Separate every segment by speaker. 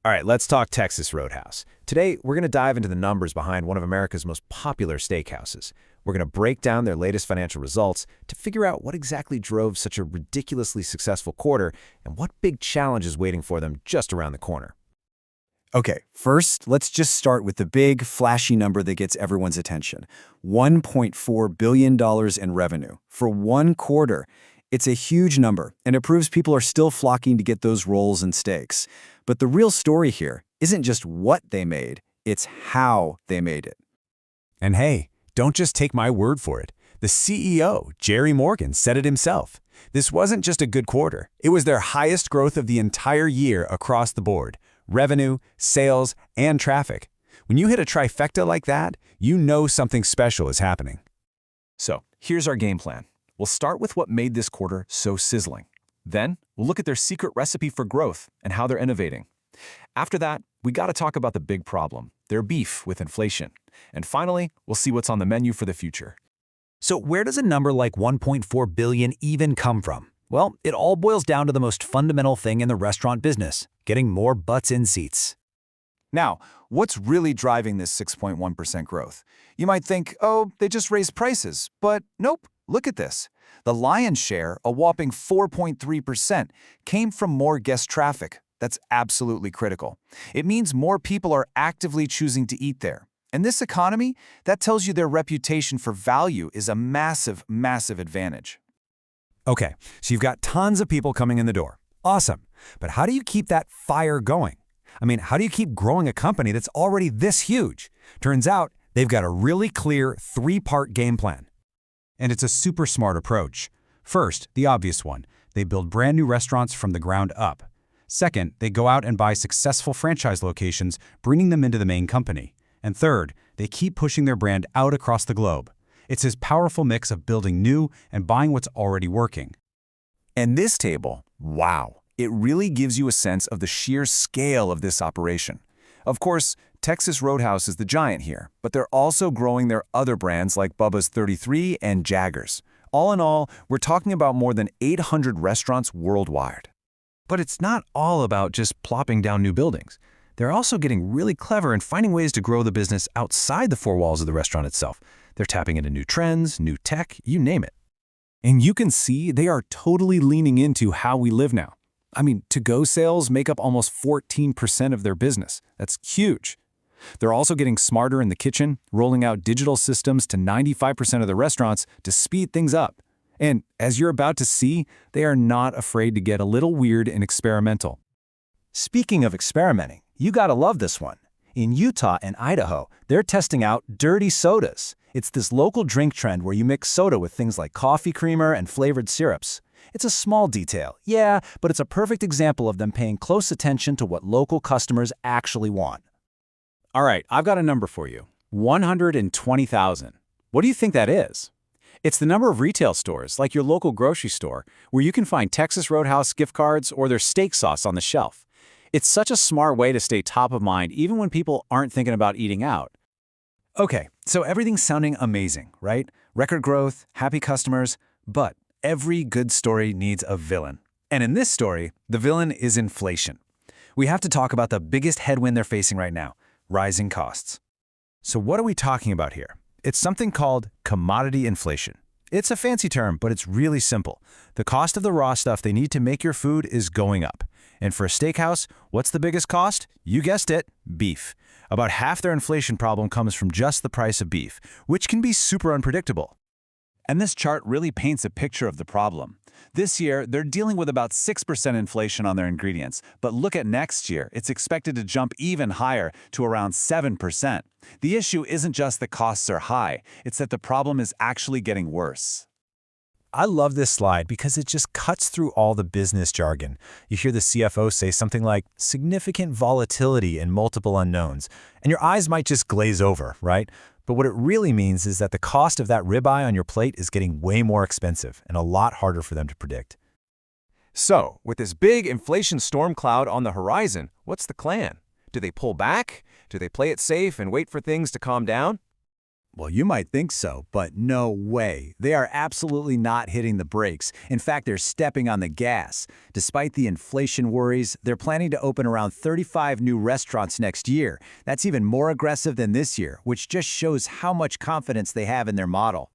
Speaker 1: All right, let's talk Texas Roadhouse. Today, we're going to dive into the numbers behind one of America's most popular steakhouses. We're going to break down their latest financial results to figure out what exactly drove such a ridiculously successful quarter and what big challenge is waiting for them just around the corner.
Speaker 2: Okay, first, let's just start with the big, flashy number that gets everyone's attention. $1.4 billion in revenue for one quarter. It's a huge number, and it proves people are still flocking to get those rolls and steaks. But the real story here isn't just what they made, it's how they made it.
Speaker 3: And hey, don't just take my word for it. The CEO, Jerry Morgan, said it himself. This wasn't just a good quarter. It was their highest growth of the entire year across the board. Revenue, sales, and traffic. When you hit a trifecta like that, you know something special is happening.
Speaker 4: So, here's our game plan. We'll start with what made this quarter so sizzling. Then, we'll look at their secret recipe for growth and how they're innovating. After that, we got to talk about the big problem, their beef with inflation. And finally, we'll see what's on the menu for the future.
Speaker 3: So where does a number like $1.4 billion even come from? Well, it all boils down to the most fundamental thing in the restaurant business, getting more butts in seats.
Speaker 4: Now, what's really driving this 6.1% growth? You might think, oh, they just raised prices. But nope, look at this. The lion's share, a whopping 4.3%, came from more guest traffic. That's absolutely critical. It means more people are actively choosing to eat there. In this economy, that tells you their reputation for value is a massive, massive advantage.
Speaker 3: Okay, so you've got tons of people coming in the door. Awesome. But how do you keep that fire going? I mean, how do you keep growing a company that's already this huge? Turns out they've got a really clear three-part game plan. And it's a super smart approach. First, the obvious one. They build brand new restaurants from the ground up. Second, they go out and buy successful franchise locations, bringing them into the main company. And third, they keep pushing their brand out across the globe. It's this powerful mix of building new and buying what's already working.
Speaker 4: And this table, wow, it really gives you a sense of the sheer scale of this operation. Of course, Texas Roadhouse is the giant here, but they're also growing their other brands like Bubba's 33 and Jaggers. All in all, we're talking about more than 800 restaurants worldwide.
Speaker 1: But it's not all about just plopping down new buildings. They're also getting really clever and finding ways to grow the business outside the four walls of the restaurant itself. They're tapping into new trends, new tech, you name it.
Speaker 4: And you can see they are totally leaning into how we live now. I mean, to-go sales make up almost 14% of their business. That's huge. They're also getting smarter in the kitchen, rolling out digital systems to 95% of the restaurants to speed things up. And as you're about to see, they are not afraid to get a little weird and experimental.
Speaker 2: Speaking of experimenting, you gotta love this one. In Utah and Idaho, they're testing out dirty sodas. It's this local drink trend where you mix soda with things like coffee creamer and flavored syrups. It's a small detail, yeah, but it's a perfect example of them paying close attention to what local customers actually want.
Speaker 5: All right, I've got a number for you. 120,000. What do you think that is? It's the number of retail stores, like your local grocery store, where you can find Texas Roadhouse gift cards or their steak sauce on the shelf. It's such a smart way to stay top of mind even when people aren't thinking about eating out.
Speaker 2: Okay, so everything's sounding amazing, right? Record growth, happy customers, but every good story needs a villain. And in this story, the villain is inflation. We have to talk about the biggest headwind they're facing right now, rising costs.
Speaker 1: So what are we talking about here? It's something called commodity inflation. It's a fancy term, but it's really simple. The cost of the raw stuff they need to make your food is going up. And for a steakhouse, what's the biggest cost? You guessed it, beef. About half their inflation problem comes from just the price of beef, which can be super unpredictable.
Speaker 4: And this chart really paints a picture of the problem. This year, they're dealing with about 6% inflation on their ingredients, but look at next year. It's expected to jump even higher to around 7%. The issue isn't just the costs are high, it's that the problem is actually getting worse.
Speaker 1: I love this slide because it just cuts through all the business jargon. You hear the CFO say something like significant volatility and multiple unknowns, and your eyes might just glaze over, right? But what it really means is that the cost of that ribeye on your plate is getting way more expensive and a lot harder for them to predict.
Speaker 6: So, with this big inflation storm cloud on the horizon, what's the plan? Do they pull back? Do they play it safe and wait for things to calm down?
Speaker 3: Well, you might think so, but no way. They are absolutely not hitting the brakes. In fact, they're stepping on the gas. Despite the inflation worries, they're planning to open around 35 new restaurants next year. That's even more aggressive than this year, which just shows how much confidence they have in their model.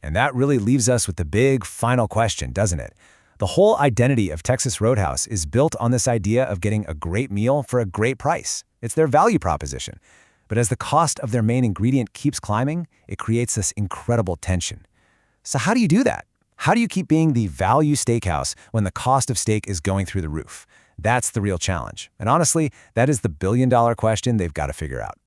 Speaker 1: And that really leaves us with the big final question, doesn't it? The whole identity of Texas Roadhouse is built on this idea of getting a great meal for a great price. It's their value proposition. But as the cost of their main ingredient keeps climbing, it creates this incredible tension. So how do you do that? How do you keep being the value steakhouse when the cost of steak is going through the roof? That's the real challenge. And honestly, that is the billion-dollar question they've got to figure out.